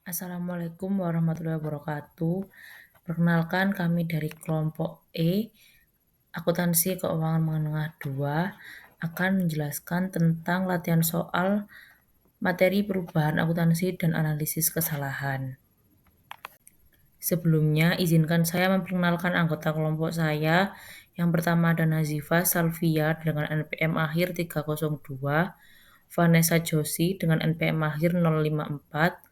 Assalamualaikum warahmatullahi wabarakatuh. Perkenalkan kami dari kelompok E, Akuntansi Keuangan Menengah 2, akan menjelaskan tentang latihan soal materi perubahan akuntansi dan analisis kesalahan. Sebelumnya, izinkan saya memperkenalkan anggota kelompok saya. Yang pertama ada Nazifa Salvia dengan NPM akhir 302, Vanessa Joshi dengan NPM akhir 054,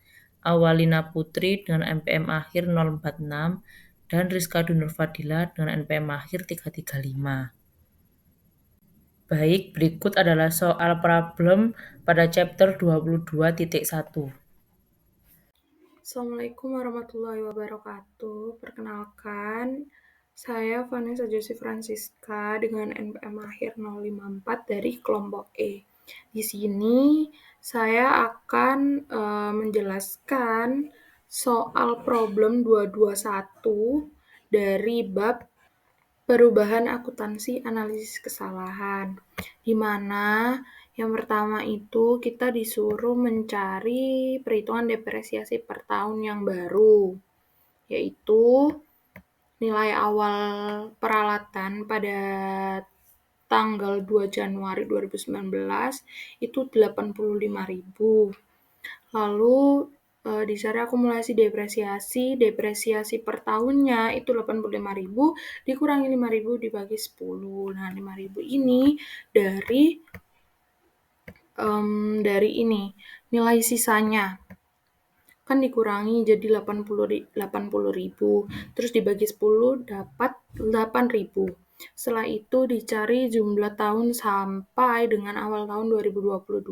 Awalina Putri dengan NPM akhir 046, dan Rizka Dunur Fadila dengan NPM akhir 335. Baik, berikut adalah soal problem pada chapter 22.1. Assalamualaikum warahmatullahi wabarakatuh. Perkenalkan, saya Vanessa Josie Francisca dengan NPM akhir 054 dari kelompok E. Di sini saya akan menjelaskan soal problem 221 dari bab perubahan akuntansi analisis kesalahan, di mana yang pertama itu kita disuruh mencari perhitungan depresiasi per tahun yang baru, yaitu nilai awal peralatan pada tanggal 2 Januari 2019 itu 85.000. Lalu dicari akumulasi depresiasi per tahunnya itu 85.000 dikurangi 5.000 dibagi 10. Nah, 5.000 ini dari ini nilai sisanya kan dikurangi jadi 80.000, terus dibagi 10 dapat 8.000. Setelah itu dicari jumlah tahun sampai dengan awal tahun 2022,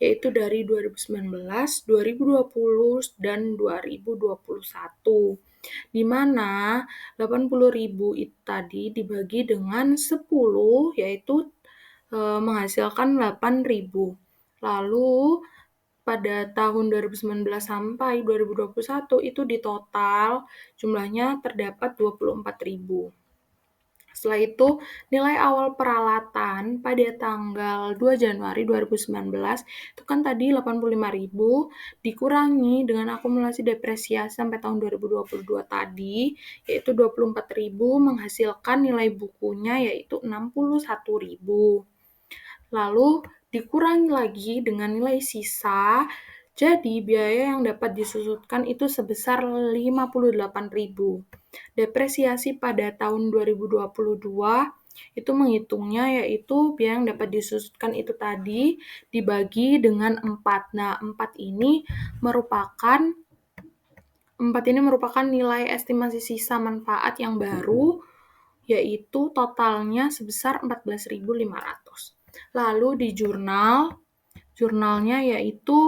yaitu dari 2019, 2020, dan 2021. Di mana 80.000 itu tadi dibagi dengan 10, yaitu menghasilkan 8.000. Lalu pada tahun 2019 sampai 2021 itu di total jumlahnya terdapat 24.000. Setelah itu, nilai awal peralatan pada tanggal 2 Januari 2019 itu kan tadi 85.000 dikurangi dengan akumulasi depresiasi sampai tahun 2022 tadi, yaitu 24.000 menghasilkan nilai bukunya yaitu 61.000. Lalu dikurangi lagi dengan nilai sisa, jadi biaya yang dapat disusutkan itu sebesar 58.000. Depresiasi pada tahun 2022 itu menghitungnya yaitu biaya yang dapat disusutkan itu tadi dibagi dengan 4. Nah, 4 ini merupakan nilai estimasi sisa manfaat yang baru, yaitu totalnya sebesar 14.500. Lalu di jurnalnya yaitu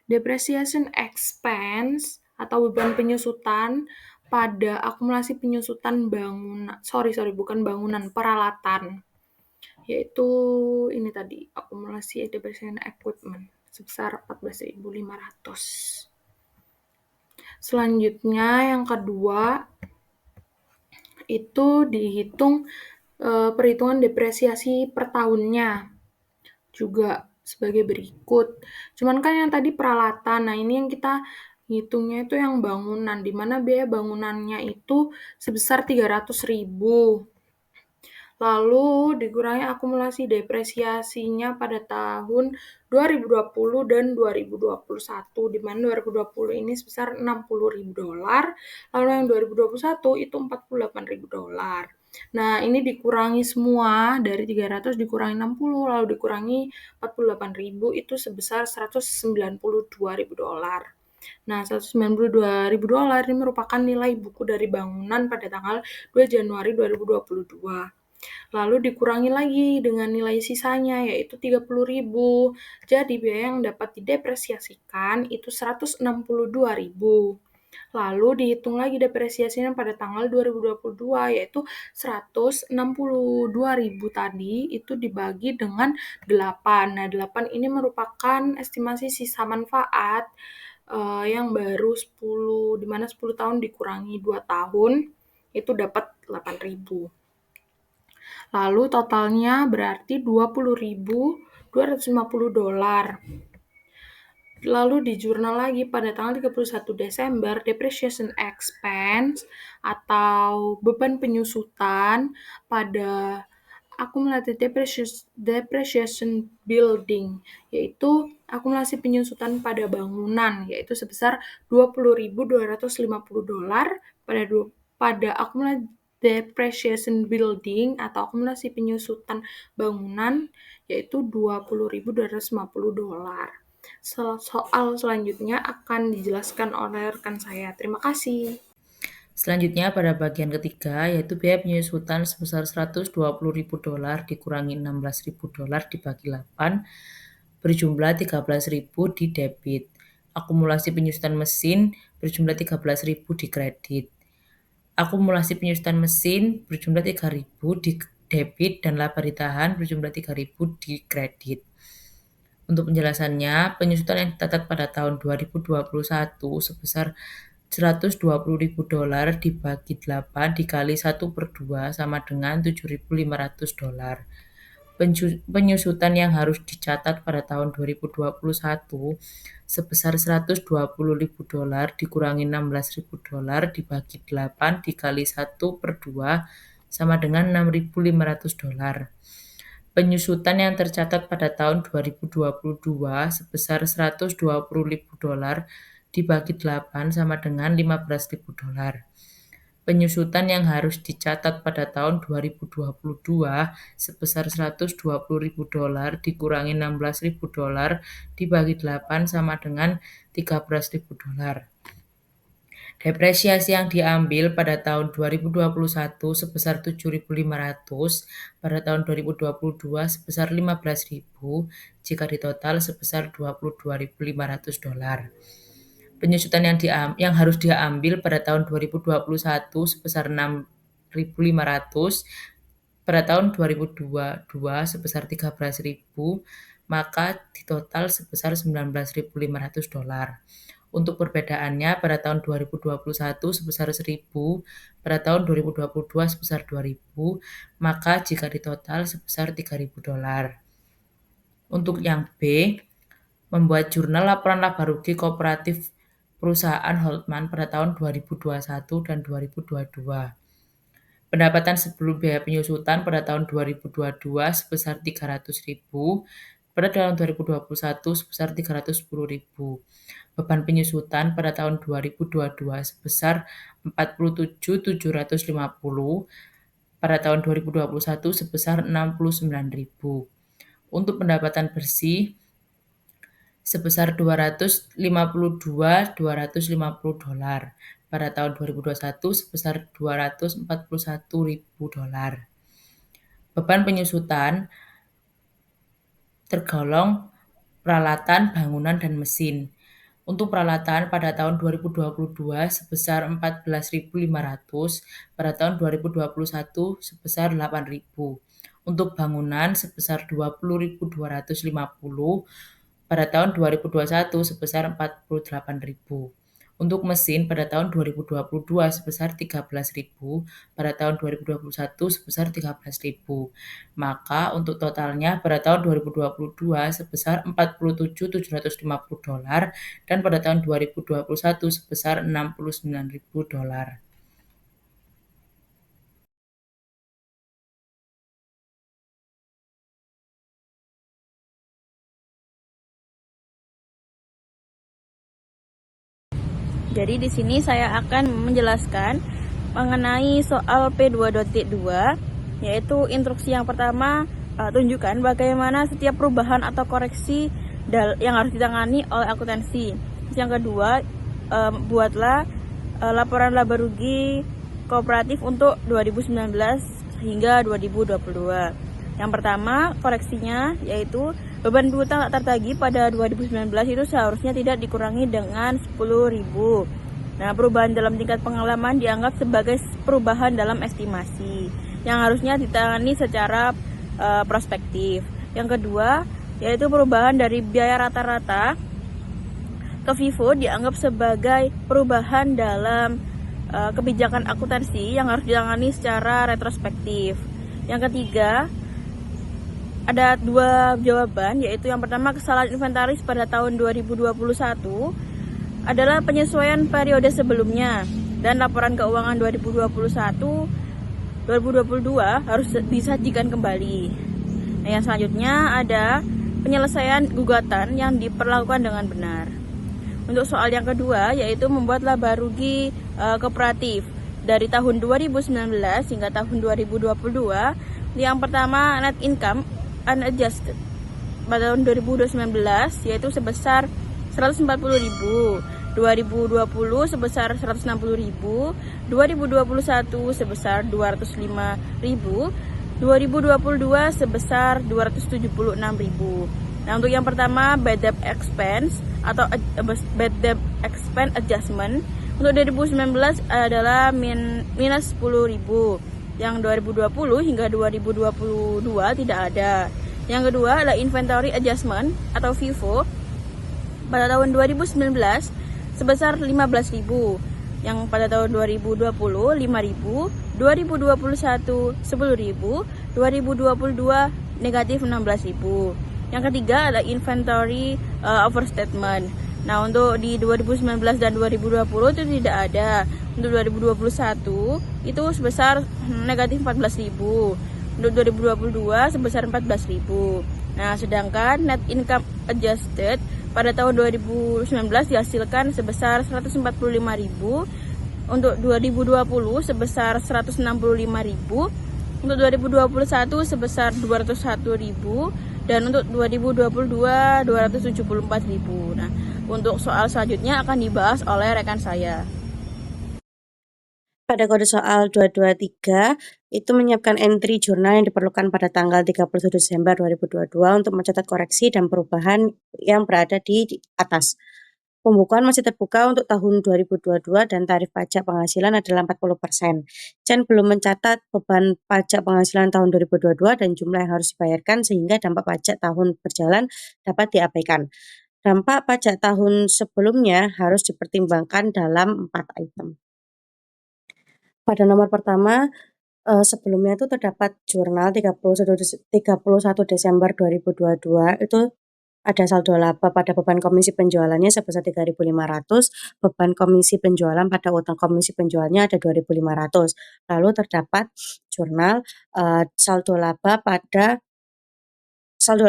depreciation expense atau beban penyusutan pada akumulasi penyusutan peralatan, yaitu ini tadi akumulasi depreciation equipment sebesar 14.500. Selanjutnya yang kedua itu dihitung perhitungan depresiasi per tahunnya juga sebagai berikut. Cuman kan yang tadi peralatan, nah ini yang kita hitungnya itu yang bangunan, di mana biaya bangunannya itu sebesar 300.000. Lalu dikurangi akumulasi depresiasinya pada tahun 2020 dan 2021, di mana 2020 ini sebesar $60.000, lalu yang 2021 itu $48.000. Nah, ini dikurangi semua, dari 300 dikurangi 60, lalu dikurangi 48.000, itu sebesar $192.000. Nah, $192.000 ini merupakan nilai buku dari bangunan pada tanggal 2 Januari 2022. Lalu dikurangi lagi dengan nilai sisanya, yaitu 30.000. Jadi, biaya yang dapat didepresiasikan itu 162.000. Lalu dihitung lagi depresiasinya pada tanggal 2022, yaitu 162.000 tadi itu dibagi dengan 8. Nah, 8 ini merupakan estimasi sisa manfaat yang baru 10, di mana 10 tahun dikurangi 2 tahun, itu dapat 8.000. Lalu totalnya berarti $20.250. Lalu di jurnal lagi pada tanggal 31 Desember, depreciation expense atau beban penyusutan pada akumulatif depreciation building, yaitu akumulasi penyusutan pada bangunan, yaitu sebesar $20.250 pada akumulasi depreciation building atau akumulasi penyusutan bangunan, yaitu $20.250. Soal selanjutnya akan dijelaskan oleh rekan saya. Terima kasih. Selanjutnya pada bagian ketiga, yaitu biaya penyusutan sebesar $120.000 dikurangi $16.000 dibagi 8, berjumlah 13.000 di debit. Akumulasi penyusutan mesin berjumlah 13.000 di kredit. Akumulasi penyusutan mesin berjumlah 3.000 di debit dan laba ditahan berjumlah 3.000 di kredit. Untuk penjelasannya, penyusutan yang dicatat pada tahun 2021 sebesar $120.000 dibagi 8 dikali 1/2 sama dengan $7.500. Penyusutan yang harus dicatat pada tahun 2021 sebesar $120.000 dikurangi $16.000 dibagi 8 dikali 1/2 sama dengan $6.500. Penyusutan yang tercatat pada tahun 2022 sebesar $120.000 dibagi 8 sama dengan $15.000. Penyusutan yang harus dicatat pada tahun 2022 sebesar $120.000 dikurangi $16.000 dibagi 8 sama dengan $13.000. Depresiasi yang diambil pada tahun 2021 sebesar $7.500, pada tahun 2022 sebesar $15.000, jika ditotal sebesar $22.500. Penyusutan yang harus diambil pada tahun 2021 sebesar $6.500, pada tahun 2022 sebesar $13.000, maka ditotal sebesar $19.500. Untuk perbedaannya, pada tahun 2021 sebesar 1.000, pada tahun 2022 sebesar 2.000, maka jika ditotal sebesar $3.000. Untuk yang B, membuat jurnal laporan laba rugi kooperatif perusahaan Holtman pada tahun 2021 dan 2022. Pendapatan sebelum biaya penyusutan pada tahun 2022 sebesar $300.000, pada tahun 2021 sebesar $310.000. Beban penyusutan pada tahun 2022 sebesar $47.750, pada tahun 2021 sebesar $69.000. Untuk pendapatan bersih sebesar $252.250, pada tahun 2021 sebesar $241.000. Beban penyusutan tergolong peralatan, bangunan, dan mesin. Untuk peralatan pada tahun 2022 sebesar $14.500, pada tahun 2021 sebesar $8.000. Untuk bangunan sebesar $20.250, pada tahun 2021 sebesar $48.000. Untuk mesin pada tahun 2022 sebesar $13.000, pada tahun 2021 sebesar $13.000. Maka untuk totalnya pada tahun 2022 sebesar $47.750 dan pada tahun 2021 sebesar $69.000. Jadi di sini saya akan menjelaskan mengenai soal P2.2, yaitu instruksi yang pertama, tunjukkan bagaimana setiap perubahan atau koreksi yang harus ditangani oleh akuntansi. Yang kedua, buatlah laporan laba rugi kooperatif untuk 2019 hingga 2022. Yang pertama, koreksinya yaitu beban piutang tak tertagih pada 2019 itu seharusnya tidak dikurangi dengan 10.000. Nah, perubahan dalam tingkat pengalaman dianggap sebagai perubahan dalam estimasi yang harusnya ditangani secara prospektif. Yang kedua, yaitu perubahan dari biaya rata-rata ke FIFO dianggap sebagai perubahan dalam kebijakan akuntansi yang harus ditangani secara retrospektif. Yang ketiga, ada dua jawaban, yaitu yang pertama kesalahan inventaris pada tahun 2021 adalah penyesuaian periode sebelumnya dan laporan keuangan 2021-2022 harus disajikan kembali. Nah, yang selanjutnya ada penyelesaian gugatan yang diperlakukan dengan benar. Untuk soal yang kedua, yaitu membuat laba rugi kooperatif dari tahun 2019 hingga tahun 2022. Yang pertama, net income unadjusted pada tahun 2019 yaitu sebesar 140.000, 2020 sebesar 160.000, 2021 sebesar 205.000, 2022 sebesar 276.000. Nah, untuk yang pertama bad debt expense atau bad debt expense adjustment untuk 2019 adalah minus 10.000. Yang 2020 hingga 2022 tidak ada. Yang kedua adalah inventory adjustment atau FIFO pada tahun 2019 sebesar 15.000. Yang pada tahun 2020 5.000, 2021 10.000, 2022 negatif 16.000. Yang ketiga adalah inventory overstatement. Nah, untuk di 2019 dan 2020 itu tidak ada. Untuk 2021 itu sebesar negatif 14.000. Untuk 2022 sebesar 14.000. Nah, sedangkan net income adjusted pada tahun 2019 dihasilkan sebesar 145.000. Untuk 2020 sebesar 165.000. Untuk 2021 sebesar 201.000 dan untuk 2022 274.000. Nah, untuk soal selanjutnya akan dibahas oleh rekan saya. Pada kode soal 223 itu menyiapkan entry jurnal yang diperlukan pada tanggal 31 Desember 2022 untuk mencatat koreksi dan perubahan yang berada di atas. Pembukuan masih terbuka untuk tahun 2022 dan tarif pajak penghasilan adalah 40%. Chen belum mencatat beban pajak penghasilan tahun 2022 dan jumlah yang harus dibayarkan sehingga dampak pajak tahun berjalan dapat diabaikan. Dampak pajak tahun sebelumnya harus dipertimbangkan dalam 4 item. Pada nomor pertama, sebelumnya itu terdapat jurnal 31 Desember 2022 itu ada saldo laba pada beban komisi penjualannya sebesar 3.500, beban komisi penjualan pada utang komisi penjualnya ada 2.500. Lalu terdapat jurnal saldo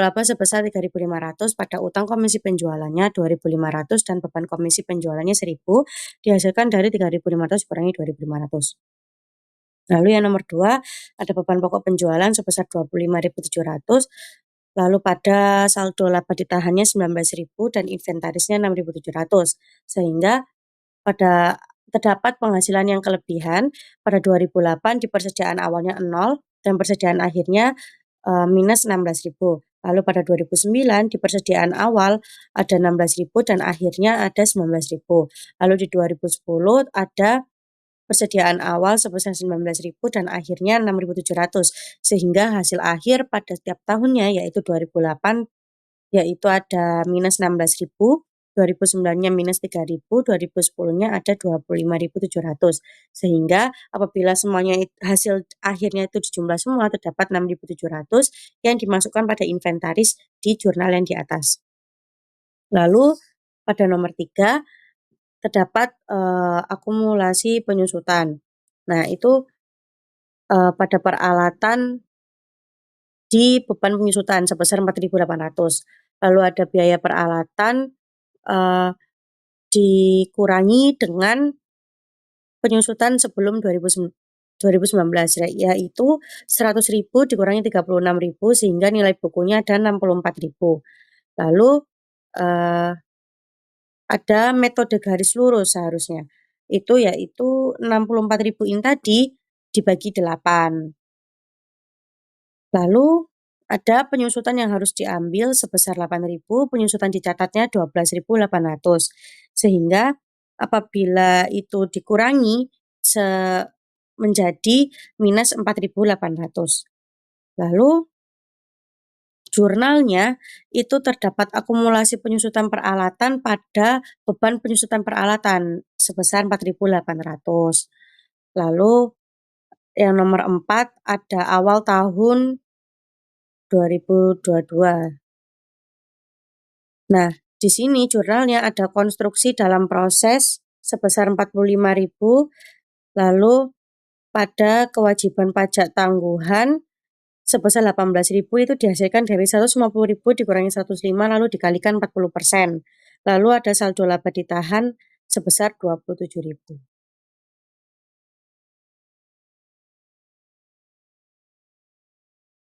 laba sebesar 3.500 pada utang komisi penjualannya 2.500 dan beban komisi penjualannya 1.000 dihasilkan dari 3.500 kurangi 2.500. Lalu yang nomor 2 ada beban pokok penjualan sebesar 25.700. Lalu pada saldo laba ditahannya 19.000 dan inventarisnya 6.700. Sehingga pada terdapat penghasilan yang kelebihan pada 2008 di persediaan awalnya 0 dan persediaan akhirnya minus 16.000. Lalu pada 2009 di persediaan awal ada 16.000 dan akhirnya ada 19.000. Lalu di 2010 ada persediaan awal sebesar 19.000 dan akhirnya 6.700 sehingga hasil akhir pada setiap tahunnya yaitu 2008 yaitu ada minus 16.000, 2009-nya minus 3.000, 2010-nya ada 25.700 sehingga apabila semuanya hasil akhirnya itu dijumlah semua terdapat 6.700 yang dimasukkan pada inventaris di jurnal yang di atas. Lalu pada nomor 3 terdapat akumulasi penyusutan. Nah, itu pada peralatan di beban penyusutan sebesar 4.800. Lalu ada biaya peralatan dikurangi dengan penyusutan sebelum 2019 yaitu 100.000 dikurangi 36.000 sehingga nilai bukunya ada 64.000. Lalu ada metode garis lurus seharusnya. Itu yaitu 64.000 ini tadi dibagi 8. Lalu ada penyusutan yang harus diambil sebesar 8.000, penyusutan dicatatnya 12.800. Sehingga apabila itu dikurangi menjadi minus 4.800. Lalu jurnalnya itu terdapat akumulasi penyusutan peralatan pada beban penyusutan peralatan sebesar 4.800. Lalu yang nomor 4 ada awal tahun 2022. Nah, di sini jurnalnya ada konstruksi dalam proses sebesar 45.000, lalu pada kewajiban pajak tangguhan sebesar 18.000 itu dihasilkan dari 150.000 dikurangi 105 lalu dikalikan 40%. Lalu ada saldo laba ditahan sebesar 27.000.